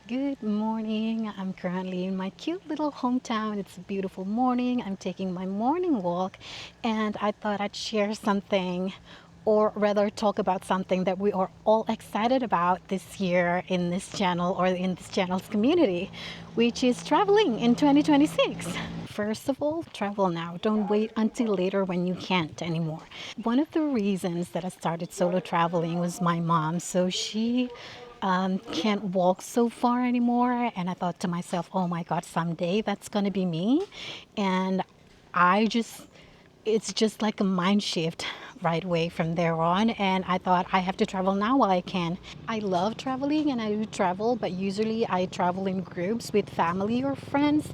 Good morning. I'm currently in my cute little hometown. It's a beautiful morning. I'm taking my morning walk, and I thought I'd share something, or rather, talk about something that we are all excited about this year in this channel or in this channel's community, which is traveling in 2026. First of all, travel now. Don't wait until later when you can't anymore. One of the reasons that I started solo traveling was my mom. So she can't walk so far anymore. And I thought to myself, oh my God, someday that's going to be me. And I just, it's just like a mind shift right away from there on. And I thought I have to travel now while I can. I love traveling and I do travel, but usually I travel in groups with family or friends.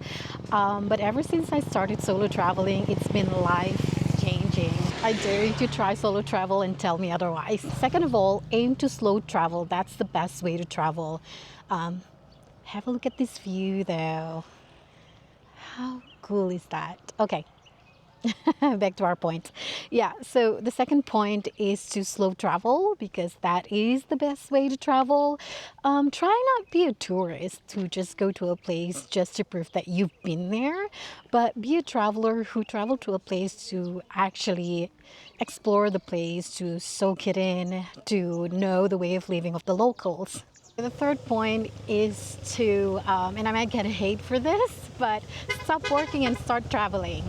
But ever since I started solo traveling, it's been life changing. I dare you to try solo travel and tell me otherwise. Second of all, aim to slow travel. That's the best way to travel. Have a look at this view though. How cool is that? Okay, back to our point. Yeah, so the second point is to slow travel because that is the best way to travel. Try not be a tourist who just go to a place just to prove that you've been there, but be a traveler who travel to a place to actually explore the place, to soak it in, to know the way of living of the locals. The third point is to, and I might get hate for this, but stop working and start traveling.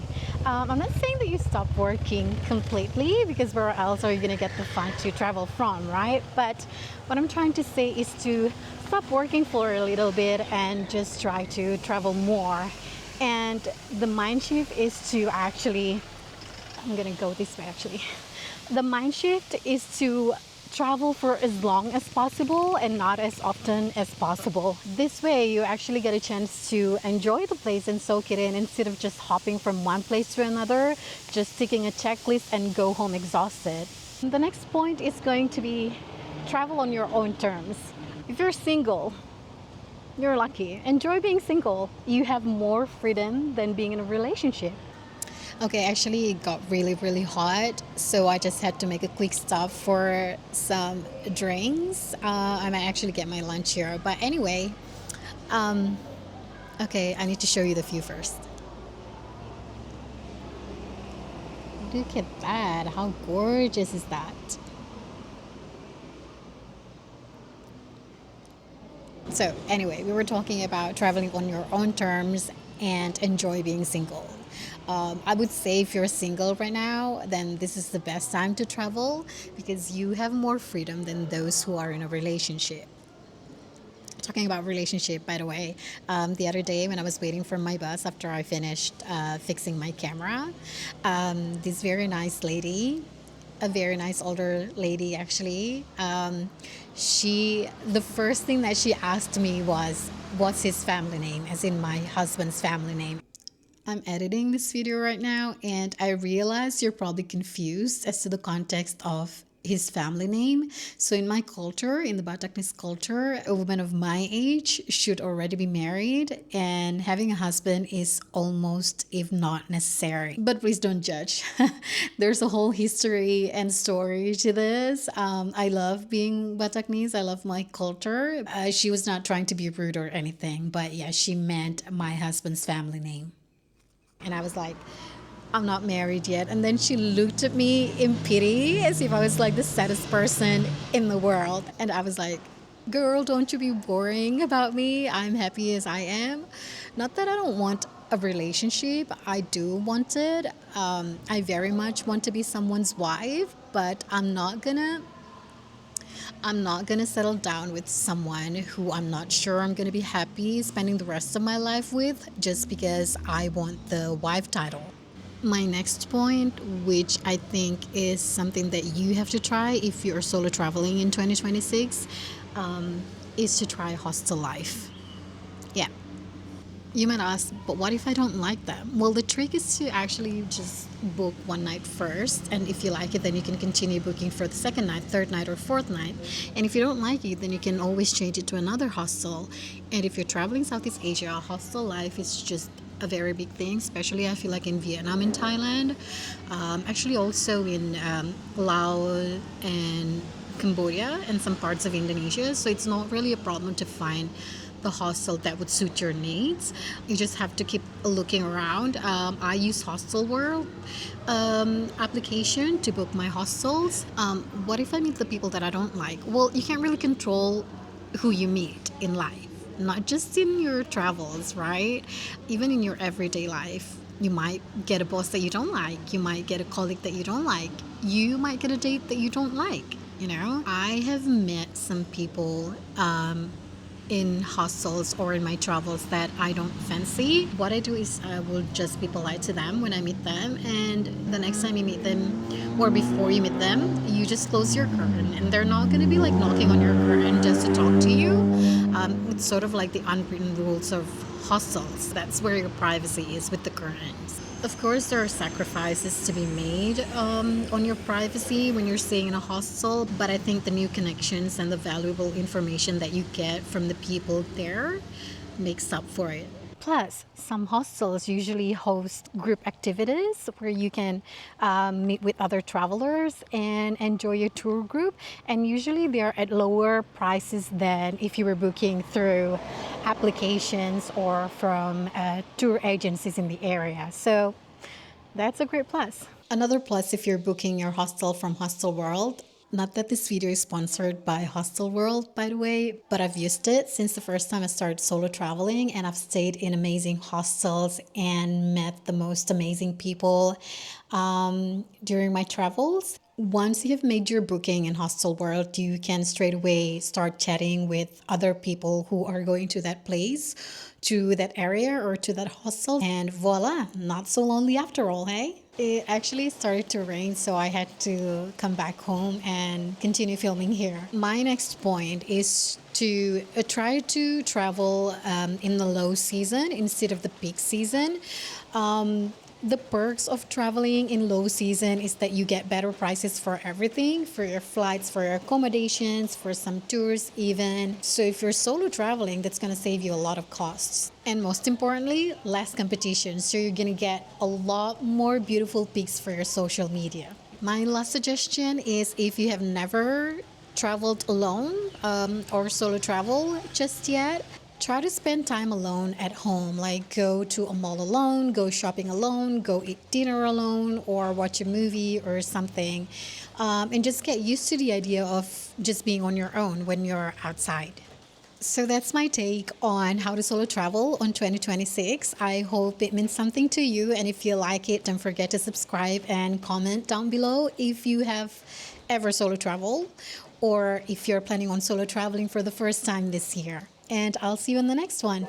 I'm not saying that you stop working completely because where else are you going to get the fun to travel from, right? But what I'm trying to say is to stop working for a little bit and just try to travel more. And the mind shift is to actually, I'm going to go this way actually. The mind shift is to travel for as long as possible and not as often as possible. This way, you actually get a chance to enjoy the place and soak it in instead of just hopping from one place to another, just ticking a checklist and go home exhausted. The next point is going to be travel on your own terms. If you're single, you're lucky. Enjoy being single. You have more freedom than being in a relationship. Okay, actually, it got really, really hot, so I just had to make a quick stop for some drinks. I might actually get my lunch here, but anyway, um, okay, I need to show you the view first. Look at that! How gorgeous is that? So, anyway, we were talking about traveling on your own terms and enjoy being single. I would say if you're single right now, then this is the best time to travel because you have more freedom than those who are in a relationship. Talking about relationship, by the way, the other day when I was waiting for my bus after I finished fixing my camera, this very nice lady, a very nice older lady actually, the first thing that she asked me was, what's his family name, as in my husband's family name. I'm editing this video right now and I realize you're probably confused as to the context of his family name. So in my culture, in the Bataknese culture, a woman of my age should already be married and having a husband is almost, if not necessary. But please don't judge. There's a whole history and story to this. I love being Bataknese. I love my culture. She was not trying to be rude or anything, but yeah, she meant my husband's family name. And I was like, I'm not married yet. And then she looked at me in pity as if I was like the saddest person in the world. And I was like, girl, don't you be worrying about me. I'm happy as I am. Not that I don't want a relationship. I do want it. I very much want to be someone's wife, but I'm not gonna settle down with someone who I'm not sure I'm gonna be happy spending the rest of my life with just because I want the wife title. My next point, which I think is something that you have to try if you're solo traveling in 2026, is to try hostel life. Yeah. You might ask, but what if I don't like them? Well, the trick is to actually just book one night first. And if you like it, then you can continue booking for the second night, third night, or fourth night. And if you don't like it, then you can always change it to another hostel. And if you're traveling Southeast Asia, hostel life is just a very big thing, especially I feel like in Vietnam and Thailand. Actually, also in Laos and Cambodia and some parts of Indonesia. So it's not really a problem to find the hostel that would suit your needs. You just have to keep looking around. I use Hostel World application to book my hostels. What if I meet the people that I don't like? Well, you can't really control who you meet in life, not just in your travels, right? Even in your everyday life. You might get a boss that you don't like. You might get a colleague that you don't like. You might get a date that you don't like. I have met some people in hostels or in my travels that I don't fancy. What I do is I will just be polite to them when I meet them, and the next time you meet them or before you meet them, you just close your curtain, and they're not going to be like knocking on your curtain just to talk to you. It's sort of like the unwritten rules of hostels. That's where your privacy is, with the curtains. Of course, there are sacrifices to be made on your privacy when you're staying in a hostel, but I think the new connections and the valuable information that you get from the people there makes up for it. Plus, some hostels usually host group activities where you can meet with other travelers and enjoy your tour group. And usually they are at lower prices than if you were booking through applications or from tour agencies in the area. So that's a great plus. Another plus if you're booking your hostel from Hostel World. Not that this video is sponsored by Hostel World, by the way, but I've used it since the first time I started solo traveling, and I've stayed in amazing hostels and met the most amazing people during my travels. Once you have made your booking in Hostel World, you can straight away start chatting with other people who are going to that place, to that area, or to that hostel, and voila, not so lonely after all, hey? It actually started to rain, so I had to come back home and continue filming here. My next point is to try to travel in the low season instead of the peak season. The perks of traveling in low season is that you get better prices for everything, for your flights, for your accommodations, for some tours even. So if you're solo traveling, that's going to save you a lot of costs. And most importantly, less competition. So you're going to get a lot more beautiful pics for your social media. My last suggestion is, if you have never traveled alone or solo travel just yet, try to spend time alone at home, like go to a mall alone, go shopping alone, go eat dinner alone, or watch a movie or something. And just get used to the idea of just being on your own when you're outside. So that's my take on how to solo travel on 2026. I hope it means something to you. And if you like it, don't forget to subscribe and comment down below if you have ever solo traveled, or if you're planning on solo traveling for the first time this year. And I'll see you in the next one.